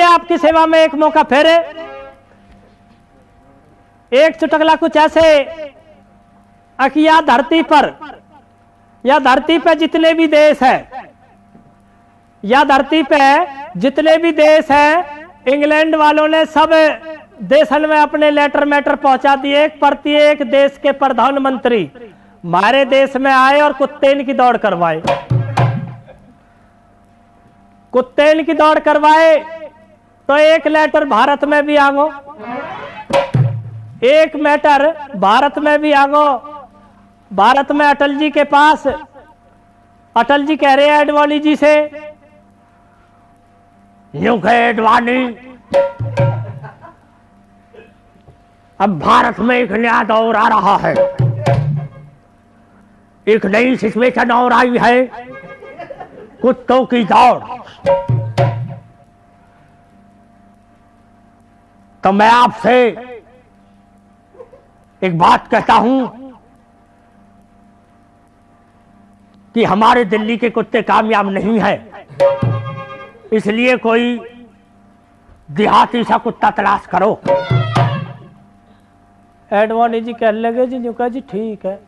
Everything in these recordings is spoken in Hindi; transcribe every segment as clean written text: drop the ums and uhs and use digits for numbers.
आपकी सेवा में एक मौका फिर। एक चुटकला कुछ ऐसे, अकिया धरती पर, या धरती पे जितने भी देश है, या धरती पे जितने भी देश है, इंग्लैंड वालों ने सब देशन में अपने लेटर मैटर पहुंचा दिए। प्रत्येक देश के प्रधानमंत्री हमारे देश में आए और कुत्ते इनकी दौड़ करवाए। कुत्ते इनकी दौड़ करवाए तो एक लेटर भारत में भी आगो, एक मैटर भारत में भी आगो। भारत में अटल जी के पास, अटल जी कह रहे हैं आडवाणी जी से, यूं कहे आडवाणी, अब भारत में एक नया दौर आ रहा है, एक नई सिचुएशन और आई है, कुत्तों की दौड़। तो मैं आपसे एक बात कहता हूं कि हमारे दिल्ली के कुत्ते कामयाब नहीं है, इसलिए कोई देहाती सा कुत्ता तलाश करो। एडवाणी जी कह लगे जी, जो कहा जी ठीक है,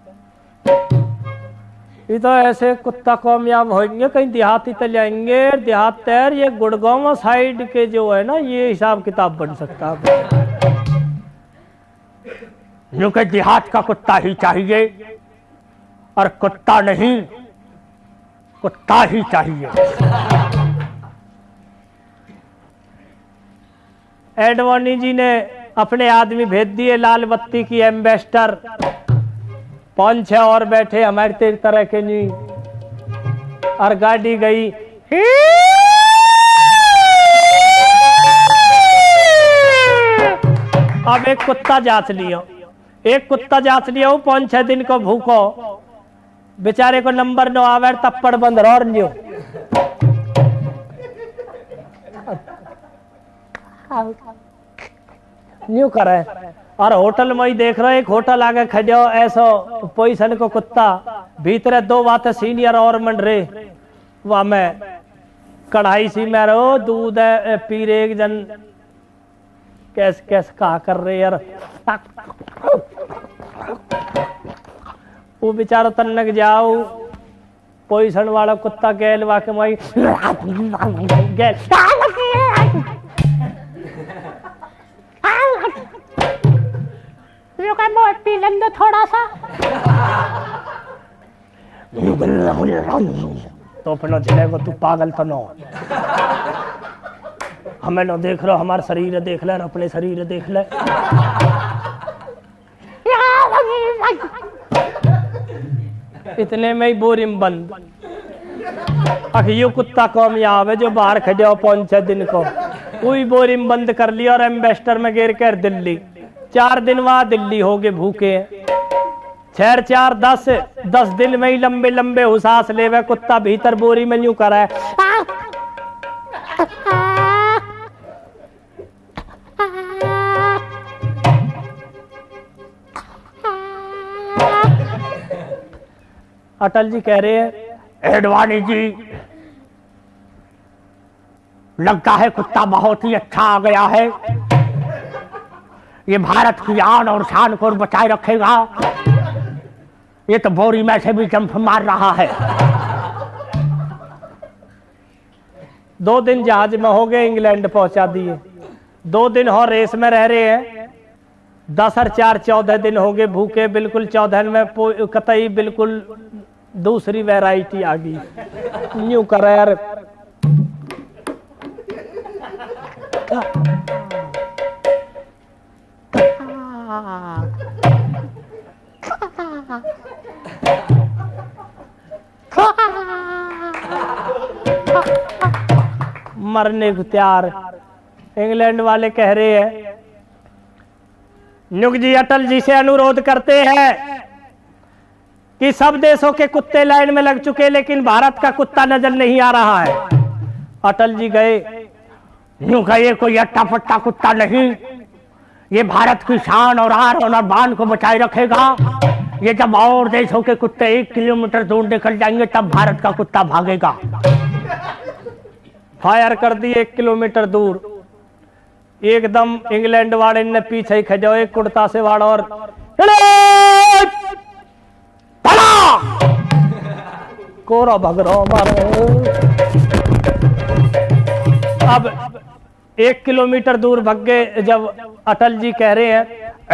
ये तो ऐसे कुत्ता कामयाब होंगे, कहीं देहाती तो जाएंगे, देहात तैर ये गुड़गांव साइड के जो है ना, ये हिसाब किताब बन सकता है। जो कि देहात का कुत्ता ही चाहिए, और कुत्ता नहीं, कुत्ता ही चाहिए। एडवाणी जी ने अपने आदमी भेज दिए, लाल बत्ती की एम्बेसडर, 5-6 और बैठे हमारे तेरी तरह के नहीं, और गाड़ी गई। अब एक कुत्ता जांच लियो, एक कुत्ता जांच लियो, 5-6 दिन को भूखो, बेचारे को नंबर न आवे, तप्पड़ बंद और न्यू करे। और होटल में ही देख रहे, एक होटल आगे खड़ो ऐसो पोजिशन को कुत्ता, भीतर 2 बातें सीनियर और मंड रहे, वह में कढ़ाई सी में रो दूध पी रहे, एक जन कैसे कैसे कहा कर रहे यार, वो बेचारा तन्नक जाओ, पोजिशन वाला कुत्ता गैल वाके माई गैल पी लेंगे थोड़ा सा, तो फिर झिलेगा, तू पागल तो नो, हमें नो देख रहा, हमारा शरीर देख ले, अपने शरीर देख ले। इतने में ही बोरिम बंद। अखियो कुत्ता कामयाब है जो बाहर खड़े 5-6 दिन को, कोई बोरिम बंद कर लिया और एम्बेसडर में गिर कर दिल्ली। 4 दिन वहां दिल्ली हो गए भूखे, 6-4-10 दिन में ही लंबे लंबे हुसास ले हुए, कुत्ता भीतर बोरी में यूं करा है। अटल जी कह रहे हैं, एडवाणी जी लगता है कुत्ता बहुत ही अच्छा आ गया है, ये भारत की आन और शान को बचाए रखेगा, ये तो बोरी में से भी जंप मार रहा है। 2 दिन जहाज में हो गए, इंग्लैंड पहुंचा दिए, 2 दिन हो रेस में रह रहे हैं, 10 और 4 14 दिन हो गए भूखे, बिल्कुल 14 में कतई बिल्कुल दूसरी वैरायटी आ गई, न्यू कर यार। मरने को तैयार। इंग्लैंड वाले कह रहे हैं, न्युग जी अटल जी से अनुरोध करते हैं कि सब देशों के कुत्ते लाइन में लग चुके, लेकिन भारत का कुत्ता नजर नहीं आ रहा है। अटल जी गए, न्यू कहे कोई अट्टा पट्टा कुत्ता नहीं, ये भारत की शान और आन और बान को बचाए रखेगा। ये जब और देशों के कुत्ते 1 किलोमीटर दूर निकल जाएंगे तब भारत का कुत्ता भागेगा। फायर कर दिए 1 किलोमीटर दूर, एकदम इंग्लैंड वाले ने पीछे ही खजो एक कुर्ता से वाड़ा और कोरा भगरो मारे। अब 1 किलोमीटर दूर भग गए जब अटल जी कह रहे हैं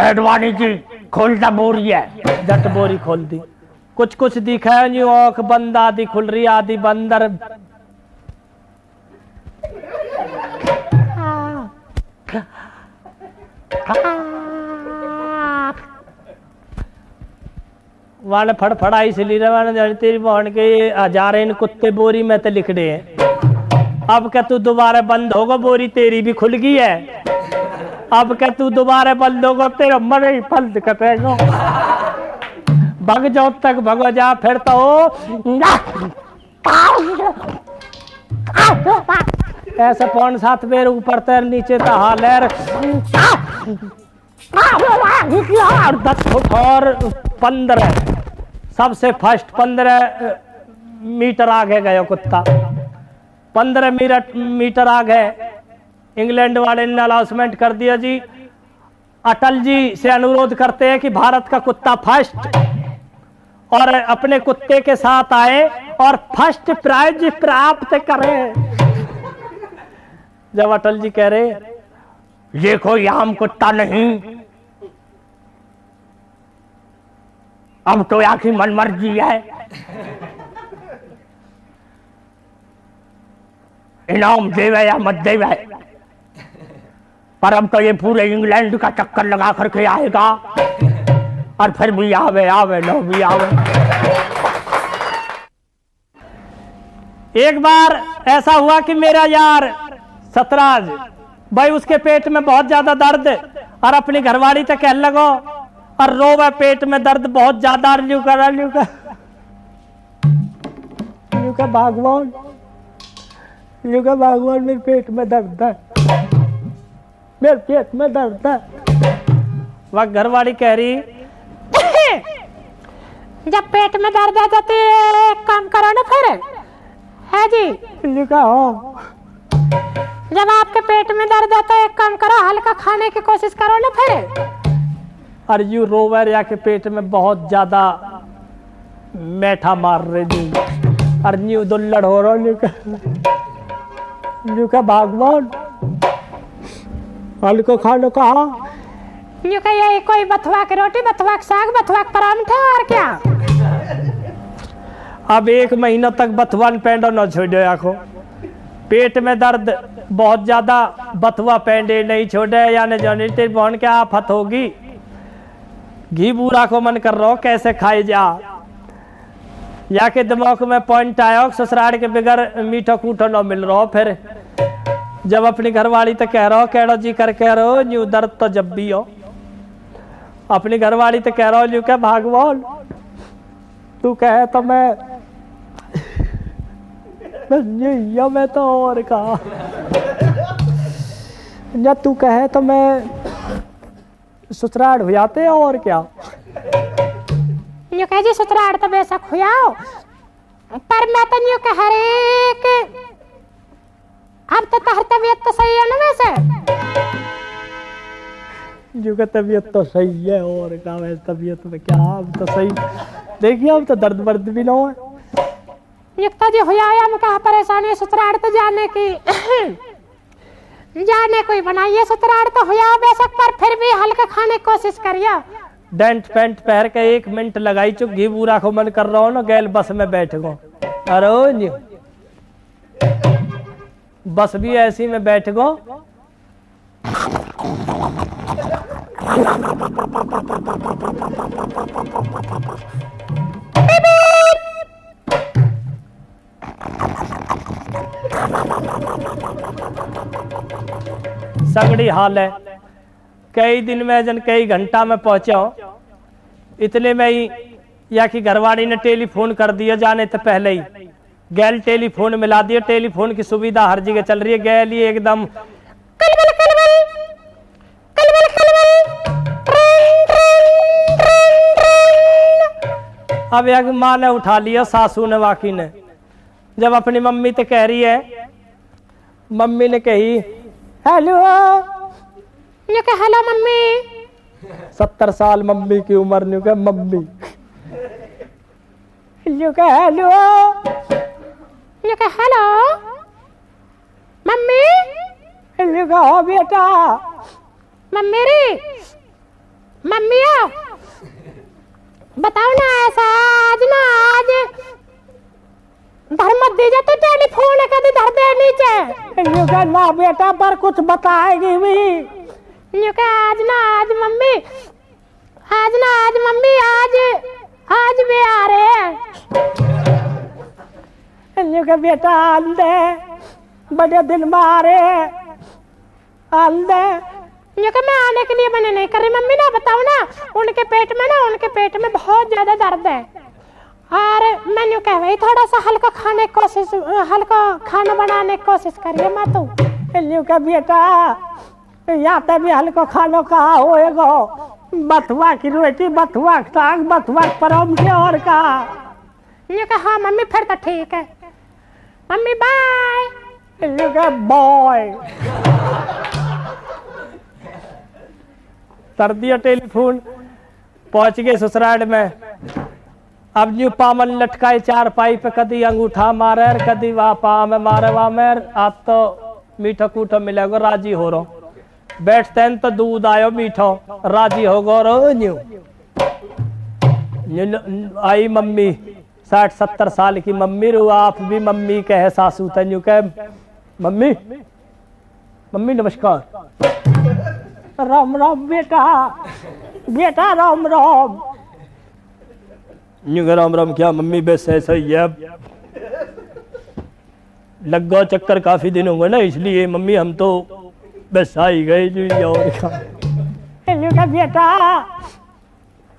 एडवाणी जी खोल दा बोरी है, जट बोरी खोल दी। कुछ कुछ दिखा है न्यू आंख बंद आदि खुल रही आदि बंदर। वाले फड़फड़ाई से ली रहा तेरी बहन के हजार इन कुत्ते बोरी में तो लिख रहे हैं। अब क्या तू दोबारा बंद होगा बोरी तेरी भी खुल गई है। अब क्या तू दोबारा बंद होगा तेरा मरे ही फल कटेगा। भग जाओ तक भगो जा फिर तो ऐसे 5-7 बेर ऊपर तैर नीचे तो हालर 10 फुट और 15 सबसे फर्स्ट 15 मीटर आगे गया कुत्ता। 15 मीटर आगे इंग्लैंड वाले ने अनाउंसमेंट कर दिया जी अटल जी से अनुरोध करते हैं कि भारत का कुत्ता फर्स्ट और अपने कुत्ते के साथ आए और फर्स्ट प्राइज प्राप्त करें। जब अटल जी कह रहे ये कोई आम कुत्ता नहीं, अब तो आखिर मन मर्जी है, इनाम देवे या मत देवे, पर अब तो ये पूरे इंग्लैंड का चक्कर लगा करके आएगा और फिर भी आवे आवे लो भी आवे। एक बार ऐसा हुआ कि मेरा यार सतराज भाई उसके पेट में बहुत ज्यादा दर्द और अपनी घरवाली तक कहने लगो और रोवे पेट में दर्द बहुत ज्यादा ल्यू का भगवान मेरे पेट में दर्द है, मेरे पेट में दर्द है। वह घरवाली कह रही जब पेट में दर्द आ जाती है काम करो ना फिर है जी। जब आपके पेट में दर्द आता है एक काम करो हल्का खाने की कोशिश करो ना फिर। और यू रोवर या के पेट में बहुत ज्यादा मैठा मार रहे जी और न्यू दुल्लड़ हो रहा न्यू का भगवान हल्को खानो कहा न्यू का यही कोई बथुआ की रोटी बथुआ की साग बथुआ का परांठा और क्या। अब 1 महीना तक बथुआ पेंडो न छोड़ो आखो पेट में दर्द बहुत ज्यादा बथुआ पेंडे नहीं छोड़े यानी जानी तेरी बहन क्या आफत होगी। घी बूरा को मन कर रहा हो कैसे खाए जा या के दिमाग में पॉइंट आया ससुराल के बगैर मीठा कूठा न मिल रहा। फिर जब अपनी घरवाली तो कह रहा हो कैडो जी कर कह रहे हो न्यू दर्द तो जब भी हो। अपनी घरवाली तो कह रहा हो न्यू क्या भगवान तू कहे तो मैं तो और कहा या तू कहे तो मैं ससुराल हो जाते हैं और क्या। न्यू कहे जी ससुराल तो बेशक हुआओ पर मैं तो न्यू कह रही कि अब तो तहर तबीयत तो सही है ना वैसे। न्यू का तबीयत तो सही है और क्या वैसे तबीयत में क्या अब तो सही देखिए अब तो दर्द वर्द भी ना हो। युक्ता जी हुआ हम कहा परेशानी ससुराल तो जाने की जाने कोई बनाइए ससुराल तो हुआ बेशक पर फिर भी हल्का खाने की कोशिश करिए। डेंट पेंट पहन के 1 मिनट लगाई चुप घी बूरा को मन कर रहा हो ना गैल बस में बैठ गो अरे बस भी ऐसी में बैठ गो सगड़ी हाल है। कई दिन में जन कई घंटा में पहुंचा इतने में ही या कि घरवाली ने टेलीफोन कर दिया जाने से पहले ही गैल टेलीफोन मिला दिया। टेलीफोन की सुविधा हर जगह चल रही है गैल ही एकदम कलबल कलबल कलबल कलबल। अब एक माँ ने उठा लिया सासू ने वाकी ने जब अपनी मम्मी तो कह रही है मम्मी ने कही हेलो न्यू के हेलो मम्मी। 70 साल मम्मी की उम्र, न्यू के मम्मी। न्यू के हेलो, न्यू के हेलो मम्मी। न्यू का हो बेटा। मम्मी रे, मम्मी आओ, बताओ ना ऐसा आज ना आज धर्म दीजिए तो टेलीफोन कभी धर दे नीचे। न्यू का ना बेटा पर कुछ बताएगी भी। न्यू का आज ना आज मम्मी, आज ना आज मम्मी, आज भी आ रहे हैं। न्यू का बेटा आंदे बड़े दिन में आ रहे हैं, आंदे। न्यू का मैं आने के लिए मना नहीं कर रही मम्मी ना, बताओ ना उनके पेट में बहुत ज्यादा दर्द है और मैं न्यू कह रही थोड़ा सा हल्का खाना बनाने की कोशिश करिए मैं तो। न्यू का बेटा यहाँ पे भी हल्का खाना कहाँ होएगा, बथुआ की रोटी, बथुआ का साग, बथुआ के परौंठे और का। न्यू का हाँ मम्मी फिर तो ठीक है मम्मी, बाय। न्यू का बॉय। सर्दियों टेलीफोन पहुंच गए ससुराल में। अब न्यू पामन लटकाए चार पाई पे, कदी अंगूठा मारे कदी वहाँ पाँव में मारे वहाँ में। आज तो मीठा कूठा मिलेगा, राजी हो रहा। बैठते हैं तो दूध आयो मीठो, राजी हो गो रो। न्यू आई मम्मी 60-70 साल की मम्मी रू, आप भी मम्मी कहे सासू तन्यू कह मम्मी, मम्मी नमस्कार। राम राम बेटा, बेटा राम राम। न्यू राम राम क्या मम्मी, बस ऐसा ही है, लग गया चक्कर काफी दिन हो गए ना, इसलिए मम्मी हम तो बस आ ही गए। और का बेटा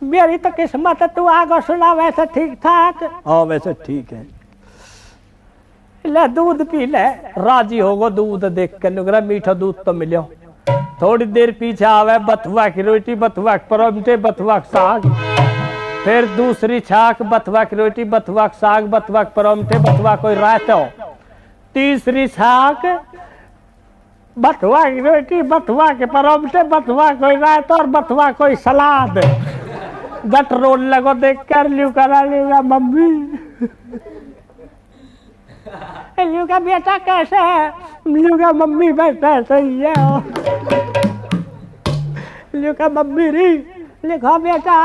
मेरी तो किस्मत है, तू आगे सुना वैसे ठीक ठाक। हाँ वैसे ठीक है, ले दूध पी ले, राजी होगो दूध देख कर। नुकरा मीठा दूध तो मिलो। थोड़ी देर पीछे आवे बथुआ की रोटी, बथुआ के परौंठे, बथुआ के साग, फिर दूसरी छाक, बथुआ की रोटी, बथुआ के साग, बथुआ के परौंठे, बथुआ कोई रायता, तीसरी छाक, बथुआ की रोटी, बथुआ के परौंठे, बथुआ कोई रायता और बथुआ कोई सलाद। गट रोल लगो देख कर ल्यू करा लेगा मम्मी। ल्यू का बेटा कैसे है? ल्यू का मम्मी बैठा सही है। ल्यू का मम्मी री लिखा बेटा,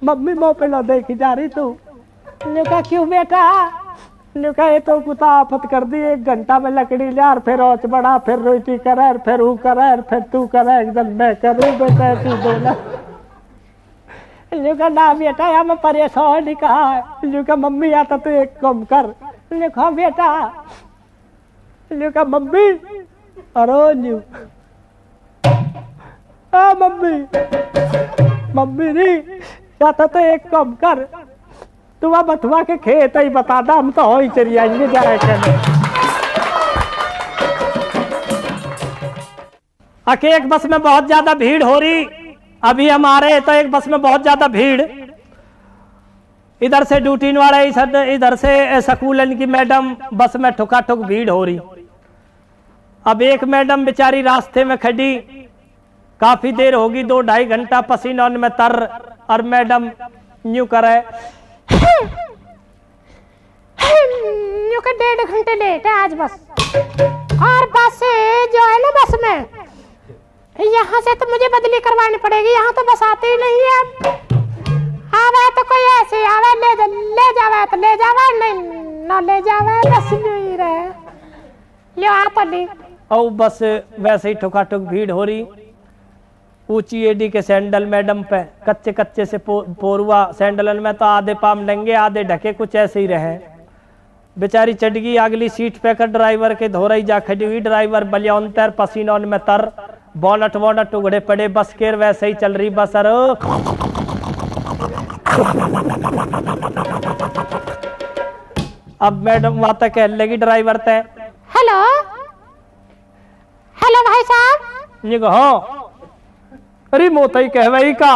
मम्मी मुँह पे लो देखी जा रही तू। ल्यू का क्यों बेटा? ल्यू का ये तो कुछ आफत कर दी, 1 घंटा में लकड़ी ले, फिर औच बड़ा, फिर रोटी करे, फिर वो करे, फिर तू करे, एकदम मैं करूँ बेटा तू बोला। ल्यू का ना बेटा या मैं परेशान नहीं कहा है। ल्यू का मम्मी आता तो एक कम कर। लिखा बेटा, ल्यू का मम्मी, अरे ल्यू मम्मी, मम्मी री आता तो एक कम कर, तुम बथुआ के खेत ही बता दा, हम तो हो ही चली आएंगे जाए करने। अके एक बस में बहुत ज्यादा भीड़ हो रही, अभी हम आ रहे तो एक बस में बहुत ज्यादा भीड़, इधर से ड्यूटी वाले, इधर से स्कूल की मैडम, बस में ठुका-ठुक भीड़ हो रही। अब एक मैडम बेचारी रास्ते में खड़ी, काफी देर होगी, 2-2.5 घंटा पसीना में तर, और मैडम न्यू करे न्यू का 1.5 घंटे लेट है आज बस। और बस जो है ना, बस में यहाँ से तो मुझे बदली करवानी पड़ेगी, यहाँ तो बस आती ही नहीं है। आवे तो कोई ऐसे आवे, ले जावे तो ले जावे, नहीं ना ले जावे, बस नहीं रहे ले आ तो नहीं। और बस वैसे ही ठुका-ठुक भीड़ हो रही। ऊंची एडी के सैंडल मैडम पे, कच्चे कच्चे से पोरुआ सैंडलन में तो आधे पाम नंगे, आधे ढके, कुछ ऐसे ही रहे। बेचारी चढ़ गई अगली सीट पे कर, ड्राइवर के धोरई जा खड़ी हुई। ड्राइवर बलियौनतर पसीनों में तर, बोनट वोनट उगड़े पड़े, बस के वैसे ही चल रही बस। अब मैडम वहां तक कहने लगी ड्राइवर तय, हेलो हेलो भाई साहब। ये कहो अरे मोती कहवाई का,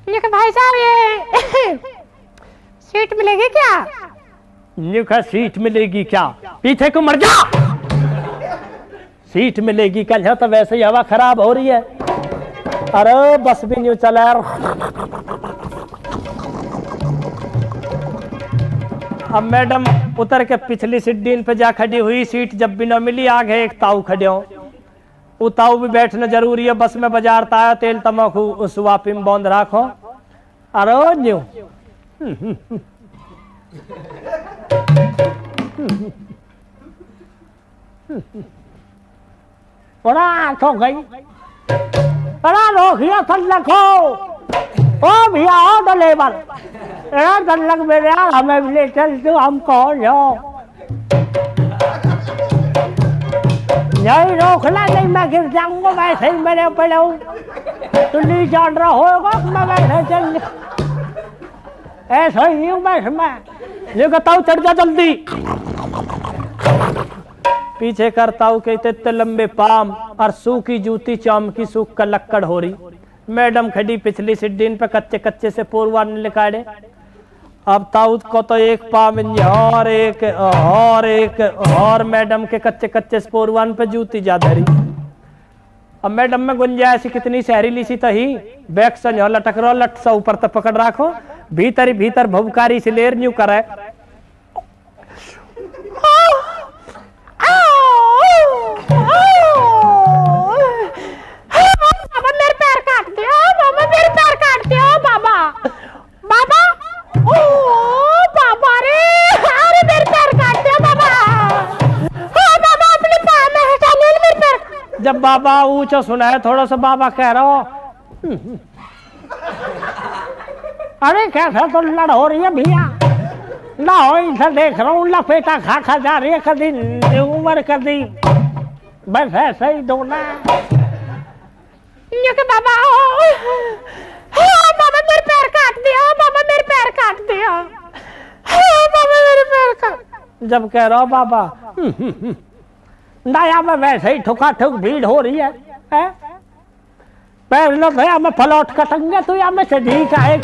ये भाई साहब ये सीट मिलेगी क्या? ये सीट मिलेगी क्या? पीछे को मर जा। सीट मिलेगी कल, यहाँ तो वैसे ही हवा खराब हो रही है। अरे बस भी नहीं चला यार। अब मैडम उतर के पिछली सीट पे जा खड़ी हुई, सीट जब भी न मिली आगे एक ताऊ खड़े हो, वो ताऊ भी बैठना जरूरी है। बस में बाजार ताया तेल तमाकू उस वापी में बंद राखो। अरे न्यू बड़ा तो गई, बड़ा रोकिया लखो ओ भैया ओ डलेवर लग मेरे यार, हमें भी ले चल तू, हम कौन हो? यही रोकना नहीं, मैं गिर जाऊंगा वैसे ही मेरे पड़े हूँ, तू नहीं जान रहा होगा मैं वैसे चल, ऐसा ही हूँ मैं ये कहता हूँ चढ़ जा जल्दी। पीछे करता हूँ कहते इतने लंबे पाम और सूखी जूती चाम की सूख का लक्कड़ हो रही। मैडम खड़ी पिछली सिड्डीन पे कच्चे कच्चे से पोरवा निकाले। अब ताऊ को तो एक पाम और एक और मैडम के कच्चे कच्चे पोरवान पे जूती जा धरी। अब मैडम में गुंजाइश कितनी सहरीली सी तो ही बैक से लटक रो, लट सा ऊपर तक पकड़ राखो, भीतर ही भीतर भुबकारी से लेर न्यू करे। बाबा मेरे पैर काट दिया, बाबा मेरे पैर काट दिया, बाबा बाबा ओ बाबा रे, अरे मेरे पैर काट दिया बाबा। हाँ बाबा अपने पैर में हटा ले मेरे पैर। जब बाबा ऊंचा सुना है थोड़ा सा बाबा कह रहा हो, अरे कैसा तो लड़ हो रही है भैया ना हो, इधर देख रहा हूँ लपेटा खा खा जा रही है, कभी उम्र कभी बस ऐसा ही दोना ये के बाबा हाँ बाबा मेरे पैर काट दिया, बाबा मेरे पैर काट दिया, हाँ बाबा मेरे पैर काट। जब कह रहा हो बाबा नया में वैसे ही ठुका ठुक भीड़ हो रही है, पैर लो भैया मैं फलौट कटंगे तो या मैं से ढीक आए